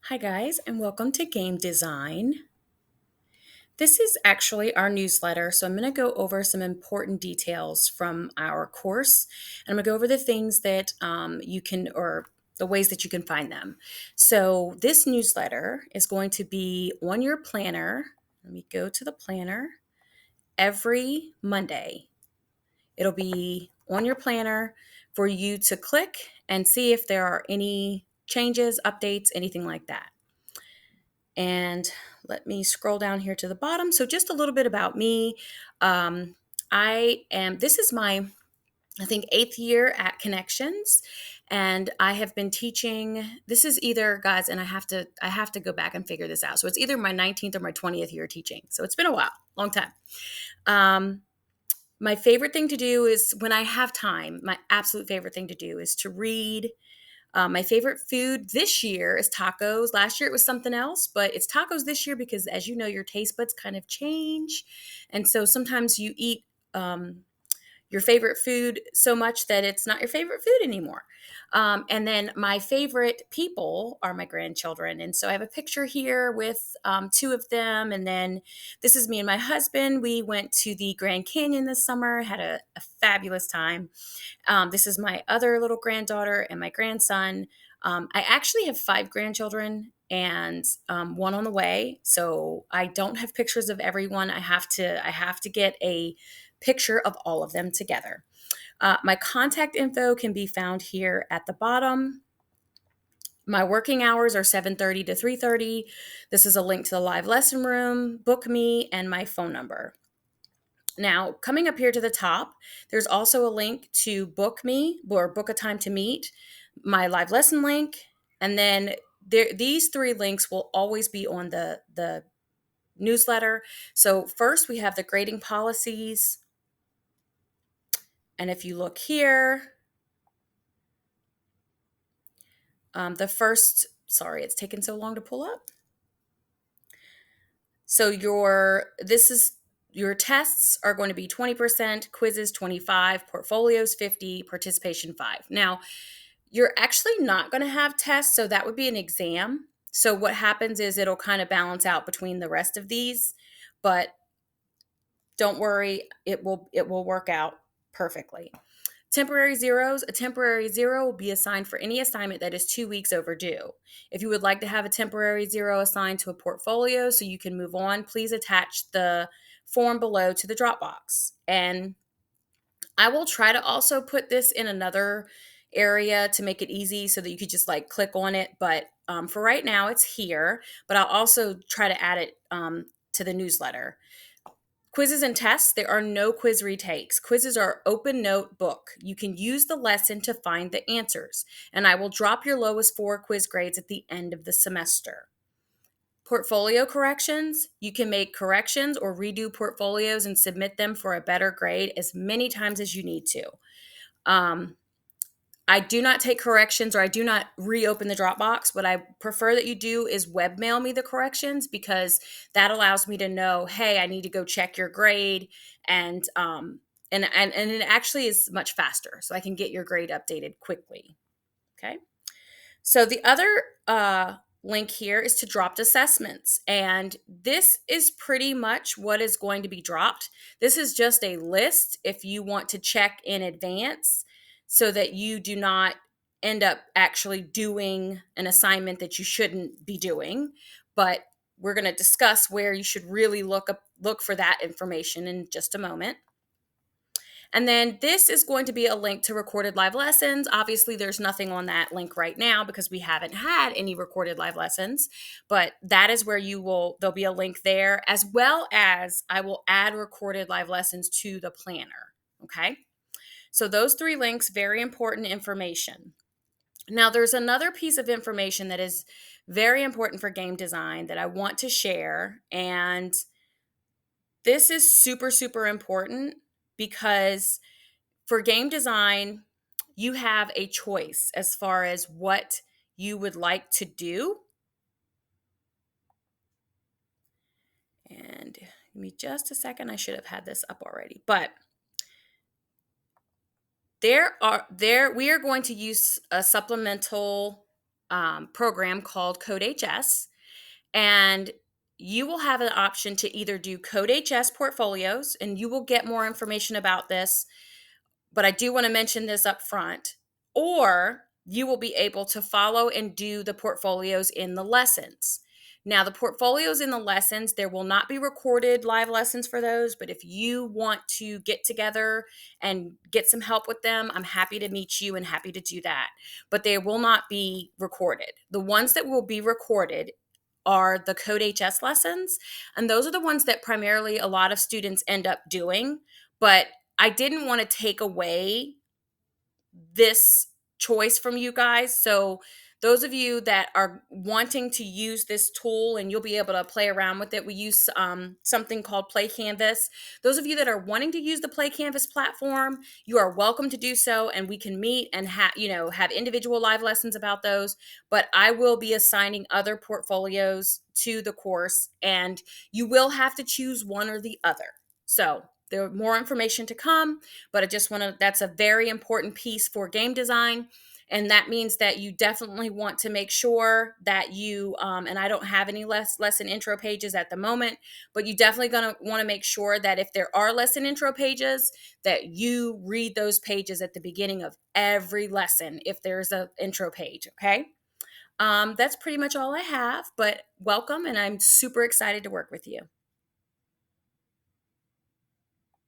Hi, guys, and welcome to Game Design. This is actually our newsletter, so I'm going to go over some important details from our course, and I'm going to go over the things that you can, or the ways that you can find them. So, this newsletter is going to be on your planner. Let me go to the planner every Monday. It'll be on your planner for you to click and see if there are any changes, updates, anything like that. And let me scroll down here to the bottom. So, just a little bit about me. Um, this is my, I think, eighth year at Connections. And I have been teaching. This is either, guys, and I have to go back and figure this out. So it's either my 19th or my 20th year teaching. So it's been a while, long time. My favorite thing to do is when I have time, my absolute favorite thing to do is to read. My favorite food this year is tacos. Last year it was something else, but it's tacos this year because, as you know, your taste buds kind of change. And so sometimes you eat your favorite food so much that it's not your favorite food anymore. And then my favorite people are my grandchildren. And so I have a picture here with two of them. And then this is me and my husband. We went to the Grand Canyon this summer, had a fabulous time. This is my other little granddaughter and my grandson. I actually have five grandchildren and one on the way. So I don't have pictures of everyone. I have to get a picture of all of them together. My contact info can be found here at the bottom. My working hours are 7:30 to 3:30. This is a link to the live lesson room, book me, and my phone number. Now, coming up here to the top, there's also a link to book me or book a time to meet, my live lesson link, and then these three links will always be on the newsletter. So first we have the grading policies, and if you look here, it's taken so long to pull up. So your tests are going to be 20%, quizzes 25, portfolios 50, participation 5. Now, you're actually not going to have tests, so that would be an exam. So what happens is it'll kind of balance out between the rest of these, but don't worry, it will work out perfectly. Temporary zeros. A temporary zero will be assigned for any assignment that is 2 weeks overdue. If you would like to have a temporary zero assigned to a portfolio so you can move on, please attach the form below to the Dropbox. And I will try to also put this in another area to make it easy so that you could just like click on it. But for right now, it's here. But I'll also try to add it to the newsletter. Quizzes and tests, there are no quiz retakes. Quizzes are open notebook. You can use the lesson to find the answers, and I will drop your lowest 4 quiz grades at the end of the semester. Portfolio corrections, you can make corrections or redo portfolios and submit them for a better grade as many times as you need to. I do not take corrections, or I do not reopen the Dropbox. What I prefer that you do is webmail me the corrections, because that allows me to know, hey, I need to go check your grade, and it actually is much faster, so I can get your grade updated quickly. Okay. So the other link here is to dropped assessments, and this is pretty much what is going to be dropped. This is just a list if you want to check in advance so that you do not end up actually doing an assignment that you shouldn't be doing. But we're going to discuss where you should really look for that information in just a moment. And then this is going to be a link to recorded live lessons. Obviously, there's nothing on that link right now because we haven't had any recorded live lessons, but that is where there'll be a link there, as well as I will add recorded live lessons to the planner. Okay. So those 3 links, very important information. Now, there's another piece of information that is very important for game design that I want to share. And this is super, super important because for game design, you have a choice as far as what you would like to do. And give me just a second. I should have had this up already. But we are going to use a supplemental program called CodeHS, and you will have an option to either do CodeHS portfolios, and you will get more information about this, but I do want to mention this up front, or you will be able to follow and do the portfolios in the lessons. Now, the portfolios in the lessons, there will not be recorded live lessons for those, but if you want to get together and get some help with them, I'm happy to meet you and happy to do that. But they will not be recorded. The ones that will be recorded are the CodeHS lessons, and those are the ones that primarily a lot of students end up doing. But I didn't want to take away this choice from you guys. So, those of you that are wanting to use this tool and you'll be able to play around with it, we use something called Play Canvas. Those of you that are wanting to use the Play Canvas platform, you are welcome to do so, and we can meet and have individual live lessons about those. But I will be assigning other portfolios to the course, and you will have to choose one or the other. So there are more information to come, but I just want to, that's a very important piece for game design. And that means that you definitely want to make sure that you, and I don't have any lesson intro pages at the moment, but you definitely going to want to make sure that if there are lesson intro pages, that you read those pages at the beginning of every lesson if there's an intro page, okay? That's pretty much all I have, but welcome, and I'm super excited to work with you.